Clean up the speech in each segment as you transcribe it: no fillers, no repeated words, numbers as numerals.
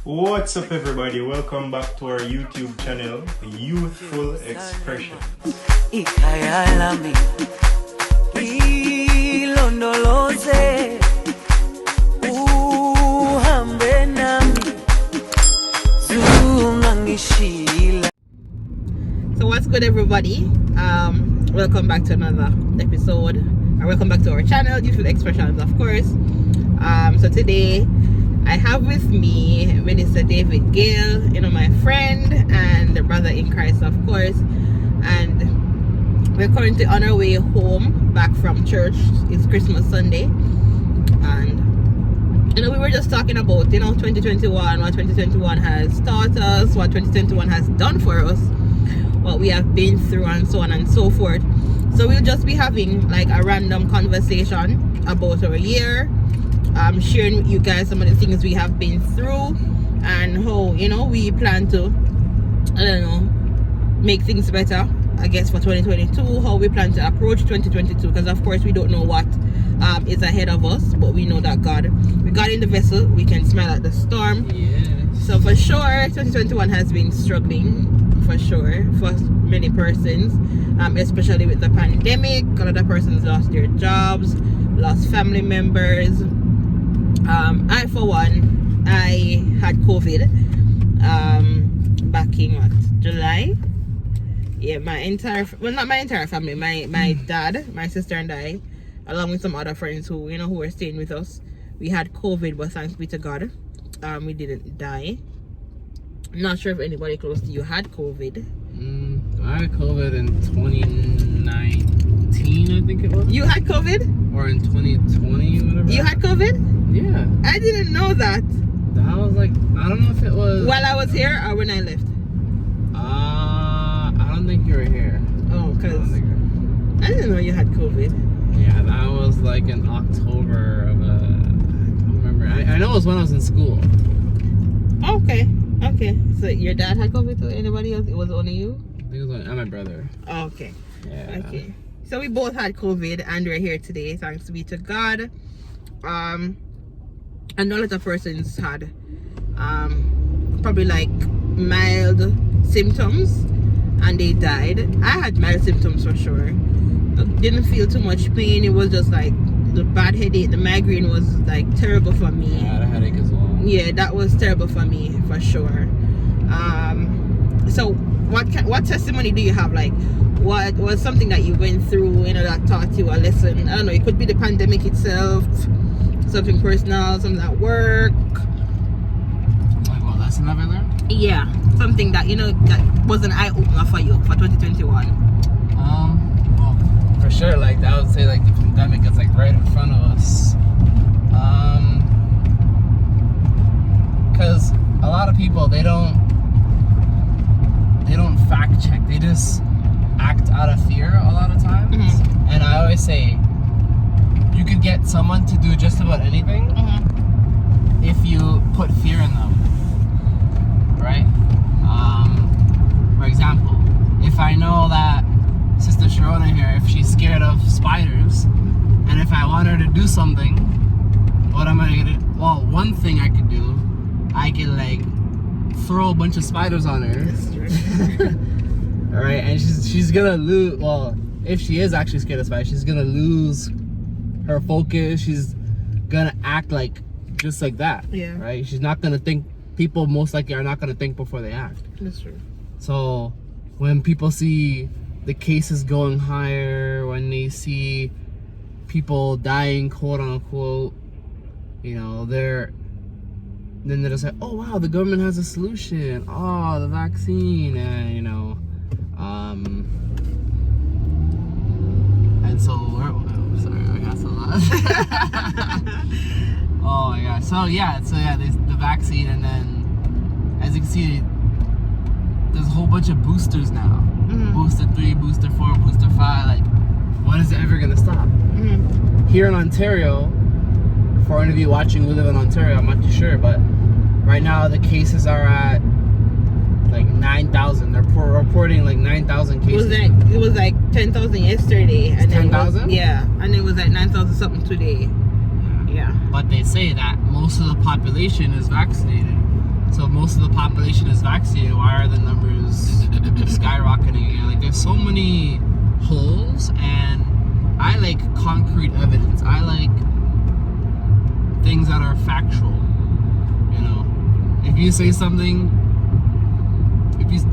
What's up, everybody? Welcome back to our YouTube channel, Youthful Expression. So what's good, everybody? Welcome back to another episode, and welcome back to our channel, Youthful Expressions, of course. So today I have with me Minister David Gale, my friend and the brother in Christ, of course. And we're currently on our way home back from church. It's Christmas Sunday, and we were just talking about 2021, what 2021 has taught us, what 2021 has done for us, what we have been through, and so on and so forth. So we'll just be having like a random conversation about our year, sharing with you guys some of the things we have been through and how we plan to make things better, I guess, for 2022, how we plan to approach 2022, because of course we don't know what is ahead of us, but we know that we got in the vessel, we can smile at the storm. So for sure 2021 has been struggling, for sure, for many persons, especially with the pandemic. A lot of persons lost their jobs, lost family members. I, for one, I had COVID back in July. Yeah, not my entire family, my dad, my sister and I, along with some other friends who were staying with us, we had COVID, but thanks be to God, we didn't die. I'm not sure if anybody close to you had COVID. I had COVID in 2019, I think it was. You had COVID? Or in 2020, whatever. You had COVID? Yeah. I didn't know that. That was like, I don't know if it was... While I was here or when I left? I don't think you were here. Oh, because I didn't know you had COVID. Yeah, that was like in October of I don't remember. I know it was when I was in school. Okay. So your dad had COVID too? Anybody else? It was only you? I think it was only my brother. Okay. Yeah. Okay. So we both had COVID and we're here today, thanks be to God. I know a lot of persons had probably like mild symptoms and they died. I had mild symptoms for sure. I didn't feel too much pain. It was just like the bad headache, the migraine was like terrible for me. Yeah, I had a headache as well. Yeah, that was terrible for me, for sure. So what testimony do you have? Like, what was something that you went through, that taught you a lesson? I don't know, it could be the pandemic itself, something personal, something at work. Like what lesson have I learned? Yeah, something that that was an eye-opener for you for 2021. Well, for sure, like I would say, like the pandemic is like right in front of us. Because a lot of people they don't fact check. They just act out of fear a lot of times. Mm-hmm. And I always say you could get someone to do just about anything if you put fear in them, right? For example, if I know that Sister Sharona here, if she's scared of spiders, and if I want her to do something, what am I gonna do? Well, one thing I could do, I can like throw a bunch of spiders on her. Alright, and she's gonna lose. Well, if she is actually scared of spiders, she's gonna lose her focus. She's gonna act like just like that. Yeah. Right? She's not gonna think. People most likely are not gonna think before they act. That's true. So when people see the cases going higher, when they see people dying, quote unquote, they're just like, oh wow, the government has a solution. Oh, the vaccine, and and so sorry, I got so lost. Oh my gosh. So yeah, there's the vaccine, and then as you can see, there's a whole bunch of boosters now. Mm-hmm. Booster 3, booster 4, booster 5. Like, when is it ever gonna stop? Mm-hmm. Here in Ontario, for any of you watching who live in Ontario, I'm not too sure, but right now the cases are at like 9,000. They're reporting like 9,000 cases. It was like 10,000 yesterday. And 10,000? Yeah, and it was like 9,000 something today. Yeah. But they say that most of the population is vaccinated. So vaccinated, why are the numbers skyrocketing again? Like, there's so many holes, and I like concrete evidence. I like things that are factual. You know, if you say something,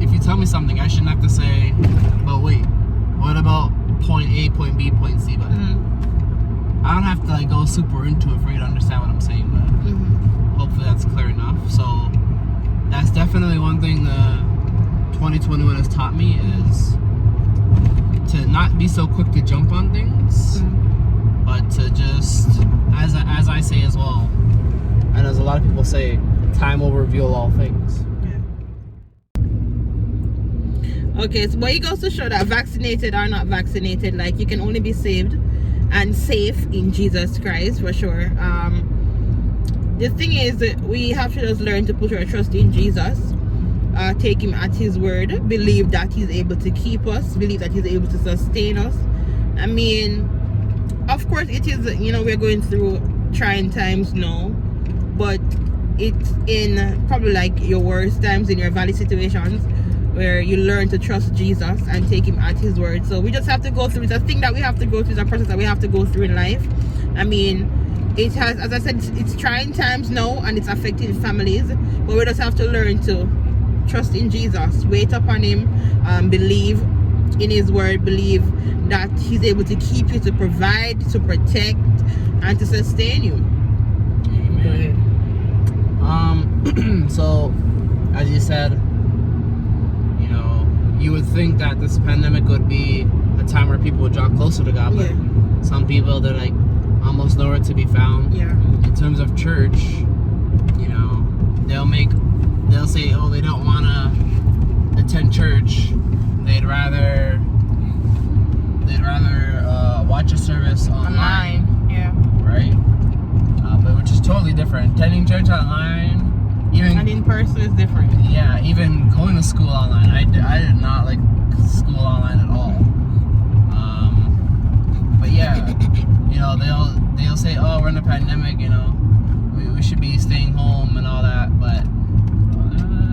if you tell me something, I shouldn't have to say, but wait, what about point A, point B, point C? But I don't have to like go super into it for you to understand what I'm saying. But hopefully that's clear enough. So that's definitely one thing the 2021 has taught me, is to not be so quick to jump on things, but to just, as I say as well, and as a lot of people say, time will reveal all things. Okay, so but it goes to show that vaccinated or not vaccinated, like, you can only be saved and safe in Jesus Christ, for sure. The thing is that we have to just learn to put our trust in Jesus, take him at his word, believe that he's able to keep us, believe that he's able to sustain us. I mean, of course it is, you know, we're going through trying times now, but it's in probably like your worst times, in your valley situations, where you learn to trust Jesus and take him at his word. So we just have to go through, it's a thing that we have to go through, it's a process that we have to go through in life. I mean, it has, as I said, it's trying times now, and it's affecting families, but we just have to learn to trust in Jesus, wait upon him, believe in his word, believe that he's able to keep you, to provide, to protect, and to sustain you. Amen. So as you said, you know, you would think that this pandemic would be a time where people would draw closer to God, but some people, they're like almost nowhere to be found. In terms of church, you know, they'll say, oh, they don't want to attend church, they'd rather watch a service online. Right? But which is totally different. Attending church online, even, and in person is different. Yeah, even going to school online. I did not like school online at all. But yeah, you know, they'll say, oh, we're in a pandemic, you know, we should be staying home and all that. But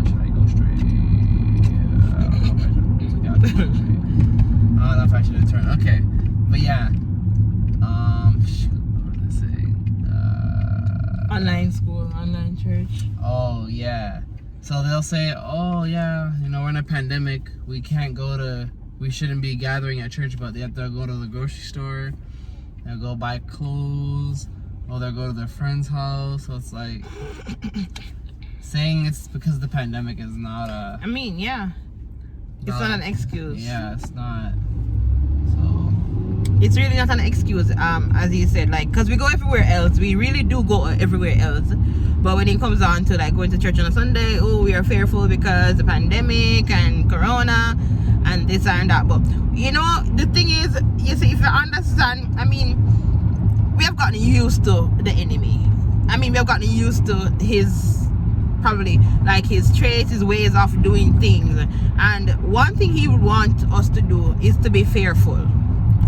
should I go straight? I don't know if I should turn. Okay, but yeah. Shoot, what was I saying? Online school, online church. Oh yeah. So they'll say, oh yeah, you know, we're in a pandemic, we shouldn't be gathering at church, but they have to go to the grocery store, they'll go buy clothes, or they'll go to their friend's house. So it's like, saying it's because of the pandemic is not a... I mean, yeah. It's not an excuse. Yeah, it's not. So... It's really not an excuse, as you said, like, because we go everywhere else. We really do go everywhere else. But when it comes down to like going to church on a Sunday, oh, we are fearful because the pandemic and corona and this and that. But you know, the thing is, you see, if you understand, I mean, we have gotten used to the enemy. I mean, we have gotten used to his, probably like his traits, his ways of doing things. And one thing he would want us to do is to be fearful,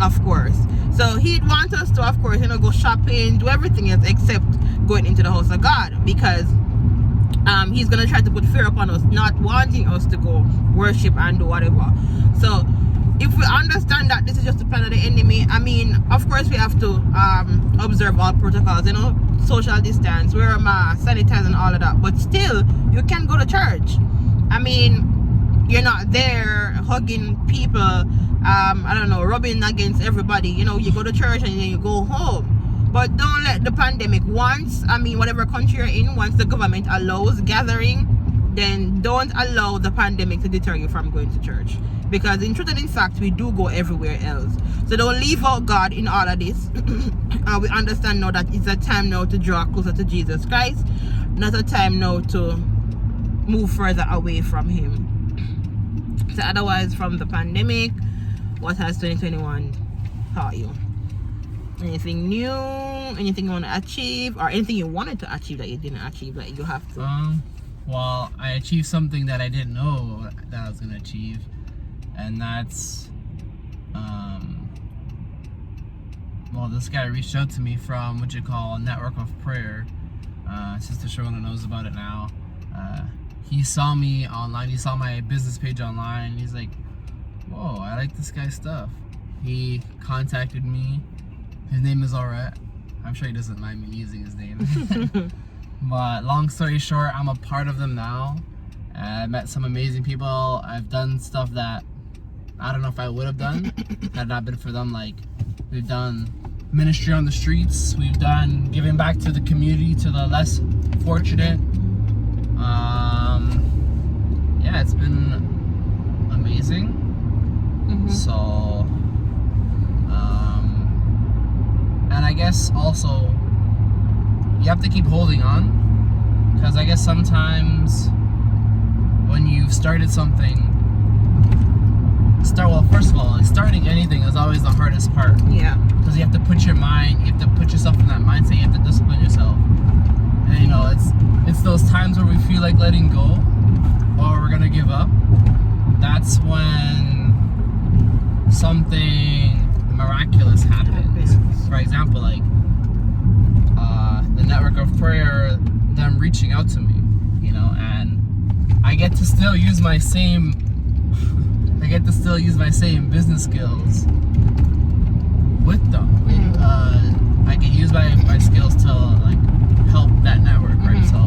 of course. So he'd want us to, of course, you know, go shopping, do everything else except going into the house of God, because he's gonna try to put fear upon us, not wanting us to go worship and do whatever. So if we understand that this is just the plan of the enemy, I mean, of course we have to observe all protocols, you know, social distance, wear a mask, sanitize and all of that, but still you can go to church. I mean, you're not there hugging people, I don't know, rubbing against everybody. You know, you go to church and then you go home. But don't let the pandemic, once, I mean, whatever country you're in, once the government allows gathering, then don't allow the pandemic to deter you from going to church. Because in truth and in fact, we do go everywhere else. So don't leave out God in all of this. And we understand now that it's a time now to draw closer to Jesus Christ, not a time now to move further away from him. So otherwise, from the pandemic, what has 2021 taught you? Anything new? Anything you want to achieve? Or anything you wanted to achieve that you didn't achieve that you have to? Well, I achieved something that I didn't know that I was going to achieve. And that's, well, this guy reached out to me from what you call a network of prayer. Sister Sharona knows about it now. he saw me online. He saw my business page online. He's like, whoa, I like this guy's stuff. He contacted me. His name is Alright. I'm sure he doesn't mind me using his name. But long story short, I'm a part of them now. I met some amazing people. I've done stuff that I don't know if I would have done had it not been for them. Like, we've done ministry on the streets. We've done giving back to the community, to the less fortunate. Yeah, it's been amazing. So, and I guess also you have to keep holding on, because I guess sometimes when you've started something, well, first of all, starting anything is always the hardest part. Yeah. Because you have to put your mind, you have to put yourself in that mindset, you have to discipline yourself. And you know, it's those times where we feel like letting go or we're gonna give up. That's when something miraculous happens. For example, like the network of prayer, them reaching out to me, you know, and I get to still use my same business skills with them. I can use my skills to like help that network, right? So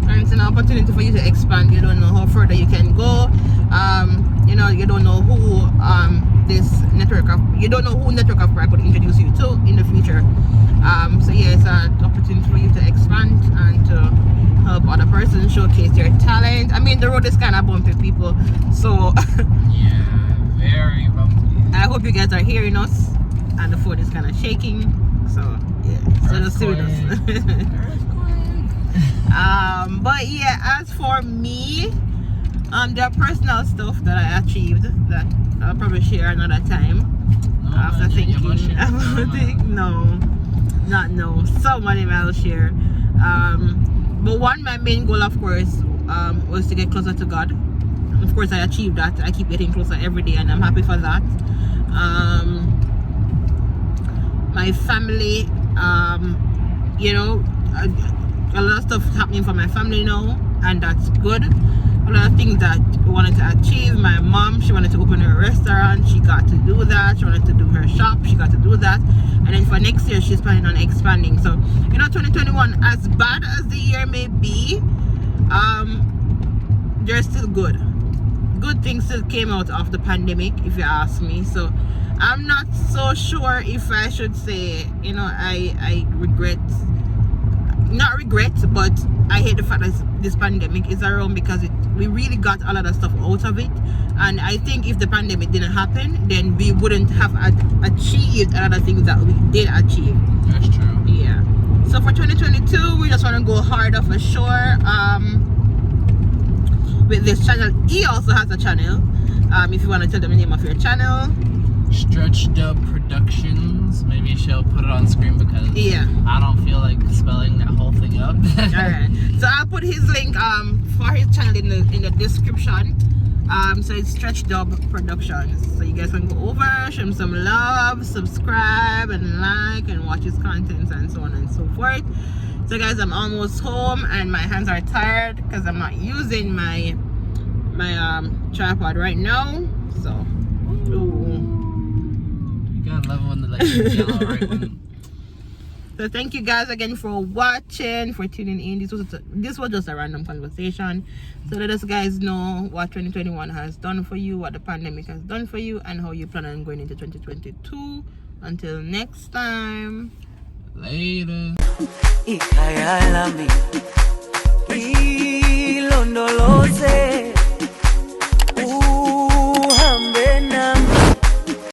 and it's an opportunity for you to expand. You don't know how further you can go. You know, you don't know who you don't know who network of prayer could introduce you to in the future. So yeah, it's an opportunity for you to expand and to help other persons showcase their talent. I mean, the road is kind of bumpy, people, so yeah, very bumpy. I hope you guys are hearing us, and the phone is kind of shaking, so yeah, so just stay with us. But yeah, as for me, there are personal stuff that I achieved that I'll probably share another time. After thinking, somebody will share. But my main goal, of course, was to get closer to God. Of course, I achieved that. I keep getting closer every day, and I'm happy for that. My family, you know, a lot of stuff happening for my family now, and that's good. A lot of things that we wanted to achieve. My mom, she wanted to open her restaurant, she got to do that. She wanted to do her shop, she got to do that. And then for next year, she's planning on expanding. So, you know, 2021, as bad as the year may be, they're still good. Good things still came out of the pandemic, if you ask me. So I'm not so sure if I should say, you know, I not regret, but I hate the fact that this pandemic is around, because we really got a lot of stuff out of it. And I think if the pandemic didn't happen, then we wouldn't have achieved a lot of things that we did achieve. That's true. Yeah. So for 2022, we just want to go harder for sure. With this channel, he also has a channel. If you want to tell them the name of your channel. Stretch Dub Productions. Maybe she'll put it on screen, because I don't feel like spelling that whole thing up. Alright, so I'll put his link for his channel in the description. So it's Stretch Dub Productions. So you guys can go over, show him some love, subscribe and like, and watch his contents and so on and so forth. So guys, I'm almost home and my hands are tired because I'm not using my tripod right now. So gotta love when the light is yellow, right? So thank you guys again for watching, for tuning in. This was just a random conversation. So let us guys know what 2021 has done for you, what the pandemic has done for you, and how you plan on going into 2022. Until next time. Later.